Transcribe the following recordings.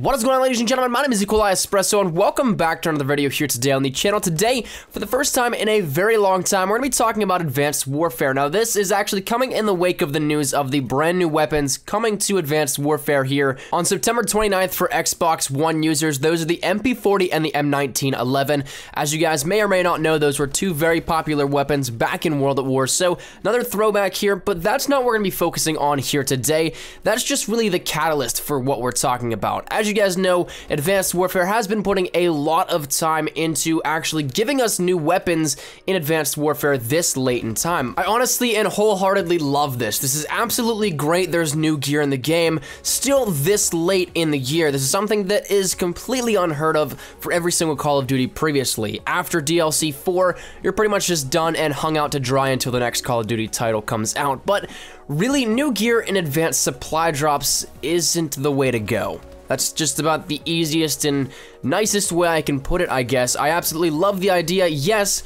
What is going on, ladies and gentlemen? My name is Equal Espresso, and welcome back to another video here today on the channel. Today, for the first time in a very long time, we're going to be talking about Advanced Warfare. Now, this is actually coming in the wake of the news of the brand new weapons coming to Advanced Warfare here on September 29th for Xbox One users. Those are the MP40 and the M1911. As you guys may or may not know, those were two very popular weapons back in World at War, so another throwback here, but that's not what we're going to be focusing on here today. That's just really the catalyst for what we're talking about. As you guys know, Advanced Warfare has been putting a lot of time into actually giving us new weapons in Advanced Warfare this late in time. I honestly and wholeheartedly love this. This is absolutely great. There's new gear in the game still this late in the year. This is something that is completely unheard of for every single Call of Duty previously. After DLC 4, you're pretty much just done and hung out to dry until the next Call of Duty title comes out. But really, new gear in advanced supply drops isn't the way to go. That's just about the easiest and nicest way I can put it, I guess. I absolutely love the idea, yes,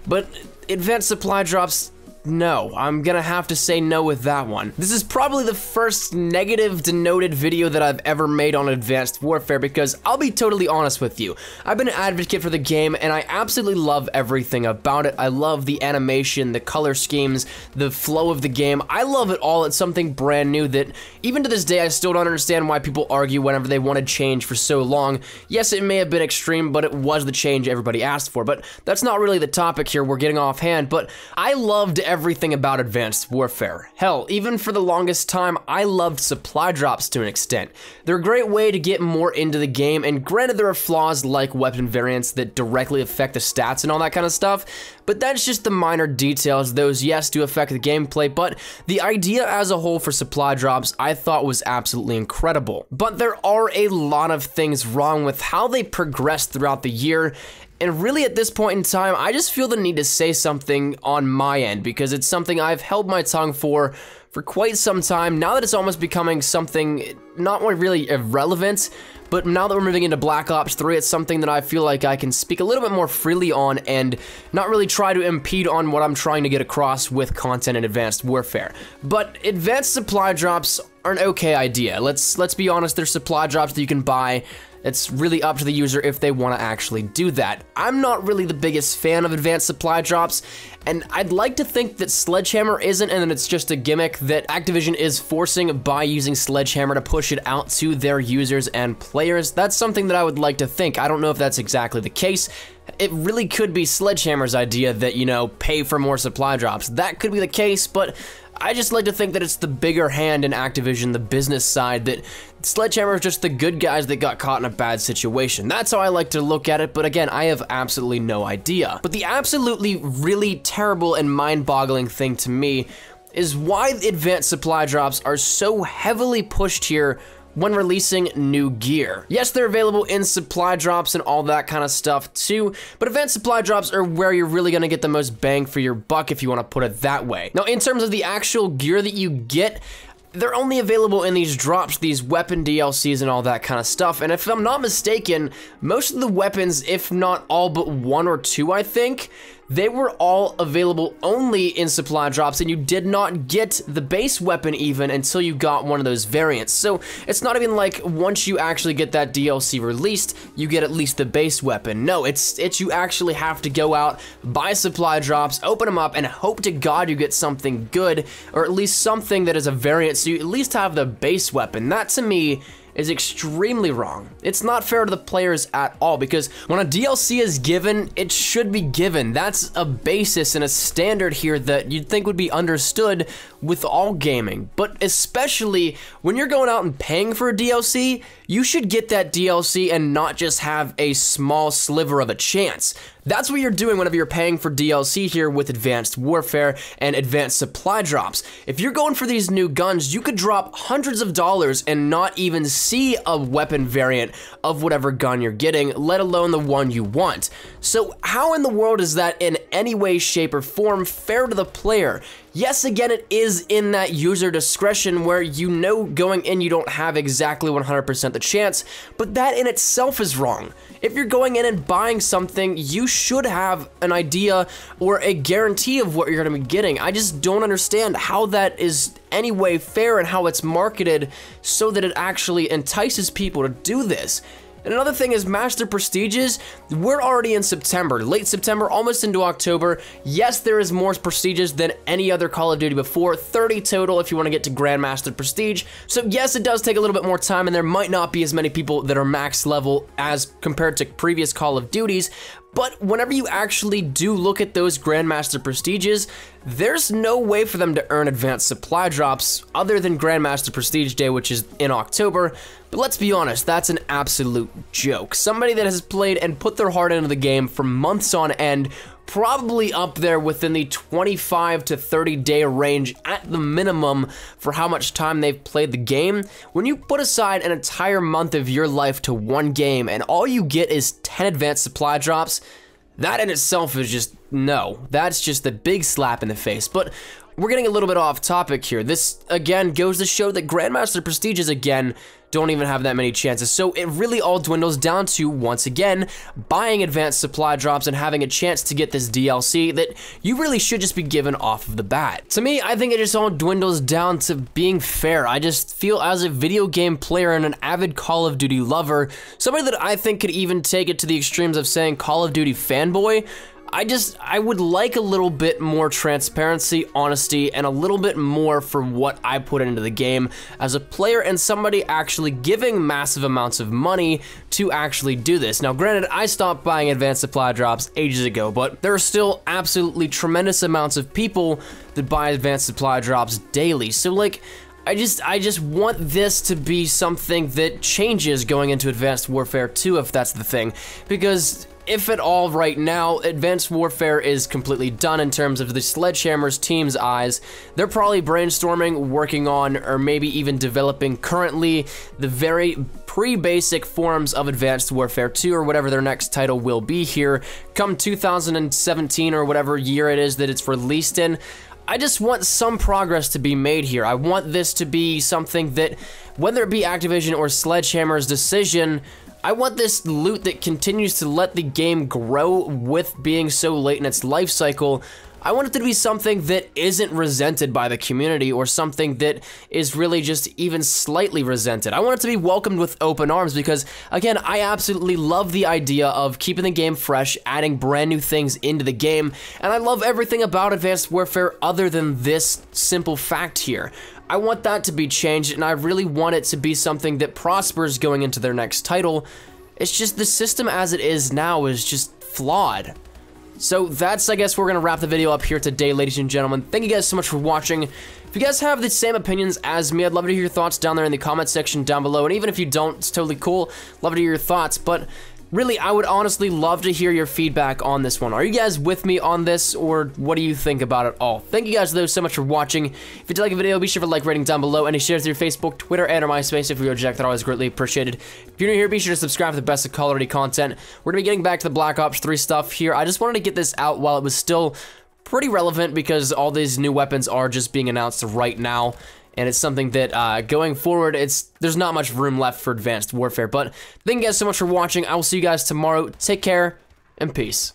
but advanced supply drops, no. I'm gonna have to say no with that one. This is probably the first negative denoted video that I've ever made on Advanced Warfare because I'll be totally honest with you. I've been an advocate for the game and I absolutely love everything about it. I love the animation, the color schemes, the flow of the game. I love it all. It's something brand new that even to this day I still don't understand why people argue whenever they wanted change for so long. Yes, it may have been extreme, but it was the change everybody asked for. But that's not really the topic here. We're getting offhand, but I loved everything about Advanced Warfare. Hell, even for the longest time, I loved supply drops to an extent. They're a great way to get more into the game, and granted there are flaws like weapon variants that directly affect the stats and all that kind of stuff, but that's just the minor details. Those, yes, do affect the gameplay, but the idea as a whole for supply drops I thought was absolutely incredible. But there are a lot of things wrong with how they progressed throughout the year. And really at this point in time, I just feel the need to say something on my end because it's something I've held my tongue for quite some time. Now that it's almost becoming something not really irrelevant, but now that we're moving into Black Ops 3, it's something that I feel like I can speak a little bit more freely on and not really try to impede on what I'm trying to get across with content in Advanced Warfare. But advanced supply drops are an okay idea. Let's be honest, there's supply drops that you can buy. It's really up to the user if they want to actually do that. I'm not really the biggest fan of advanced supply drops, and I'd like to think that Sledgehammer isn't, and that it's just a gimmick that Activision is forcing by using Sledgehammer to push it out to their users and players. That's something that I would like to think. I don't know if that's exactly the case. It really could be Sledgehammer's idea that, you know, pay for more supply drops. That could be the case, but I just like to think that it's the bigger hand in Activision, the business side, that Sledgehammer is just the good guys that got caught in a bad situation. That's how I like to look at it, but again, I have absolutely no idea. But the absolutely really terrible and mind-boggling thing to me is why advanced supply drops are so heavily pushed here when releasing new gear. Yes, they're available in supply drops and all that kind of stuff too, but advanced supply drops are where you're really gonna get the most bang for your buck, if you wanna put it that way. Now, in terms of the actual gear that you get, they're only available in these drops, these weapon DLCs and all that kind of stuff, and if I'm not mistaken, most of the weapons, if not all but one or two, I think, they were all available only in supply drops, and you did not get the base weapon even until you got one of those variants. So it's not even like once you actually get that DLC released, you get at least the base weapon. No, it's you actually have to go out, buy supply drops, open them up, and hope to God you get something good, or at least something that is a variant, so you at least have the base weapon. That, to me, is extremely wrong. It's not fair to the players at all, because when a DLC is given, it should be given. That's a basis and a standard here that you'd think would be understood with all gaming. But especially when you're going out and paying for a DLC, you should get that DLC and not just have a small sliver of a chance. That's what you're doing whenever you're paying for DLC here with Advanced Warfare and advanced supply drops. If you're going for these new guns, you could drop hundreds of dollars and not even see a weapon variant of whatever gun you're getting, let alone the one you want. So how in the world is that in any way, shape, or form fair to the player? Yes, again, it is in that user discretion where you know going in you don't have exactly 100% the chance, but that in itself is wrong. If you're going in and buying something, you should have an idea or a guarantee of what you're going to be getting. I just don't understand how that is any way fair and how it's marketed so that it actually entices people to do this. And another thing is Master Prestiges, we're already in September, late September, almost into October. Yes, there is more Prestiges than any other Call of Duty before, 30 total if you want to get to Grandmaster Prestige. So yes, it does take a little bit more time and there might not be as many people that are max level as compared to previous Call of Duties. But whenever you actually do look at those Grandmaster Prestiges, there's no way for them to earn advanced supply drops other than Grandmaster Prestige Day, which is in October. But let's be honest, that's an absolute joke. Somebody that has played and put their heart into the game for months on end, probably up there within the 25 to 30 day range at the minimum for how much time they've played the game. When you put aside an entire month of your life to one game and all you get is 10 advanced supply drops, that in itself is just, no, that's just a big slap in the face. But we're getting a little bit off topic here. This, again, goes to show that Grandmaster Prestiges, again, don't even have that many chances. So it really all dwindles down to, once again, buying advanced supply drops and having a chance to get this DLC that you really should just be given off of the bat. To me, I think it just all dwindles down to being fair. I just feel as a video game player and an avid Call of Duty lover, somebody that I think could even take it to the extremes of saying Call of Duty fanboy, I would like a little bit more transparency, honesty, and a little bit more for what I put into the game as a player and somebody actually giving massive amounts of money to actually do this. Now, granted, I stopped buying advanced supply drops ages ago, but there are still absolutely tremendous amounts of people that buy advanced supply drops daily. So, like, I just want this to be something that changes going into Advanced Warfare 2, if that's the thing, because if at all right now, Advanced Warfare is completely done in terms of the Sledgehammer's team's eyes. They're probably brainstorming, working on, or maybe even developing currently the very pre-basic forms of Advanced Warfare 2 or whatever their next title will be here come 2017 or whatever year it is that it's released in. I just want some progress to be made here. I want this to be something that, whether it be Activision or Sledgehammer's decision, I want this loot that continues to let the game grow with being so late in its life cycle. I want it to be something that isn't resented by the community or something that is really just even slightly resented. I want it to be welcomed with open arms because, again, I absolutely love the idea of keeping the game fresh, adding brand new things into the game, and I love everything about Advanced Warfare other than this simple fact here. I want that to be changed, and I really want it to be something that prospers going into their next title. It's just the system as it is now is just flawed. So that's, I guess, we're going to wrap the video up here today, ladies and gentlemen. Thank you guys so much for watching. If you guys have the same opinions as me, I'd love to hear your thoughts down there in the comment section down below. And even if you don't, it's totally cool. Love to hear your thoughts. But really, I would honestly love to hear your feedback on this one. Are you guys with me on this, or what do you think about it all? Thank you guys, though, so much for watching. If you did like the video, be sure to like, rating down below, and to share with your Facebook, Twitter, and or MySpace if you reject. That always greatly appreciated. If you're new here, be sure to subscribe for the best of Call of Duty content. We're going to be getting back to the Black Ops 3 stuff here. I just wanted to get this out while it was still pretty relevant because all these new weapons are just being announced right now. And it's something that, going forward, there's not much room left for Advanced Warfare. But thank you guys so much for watching. I will see you guys tomorrow. Take care, and peace.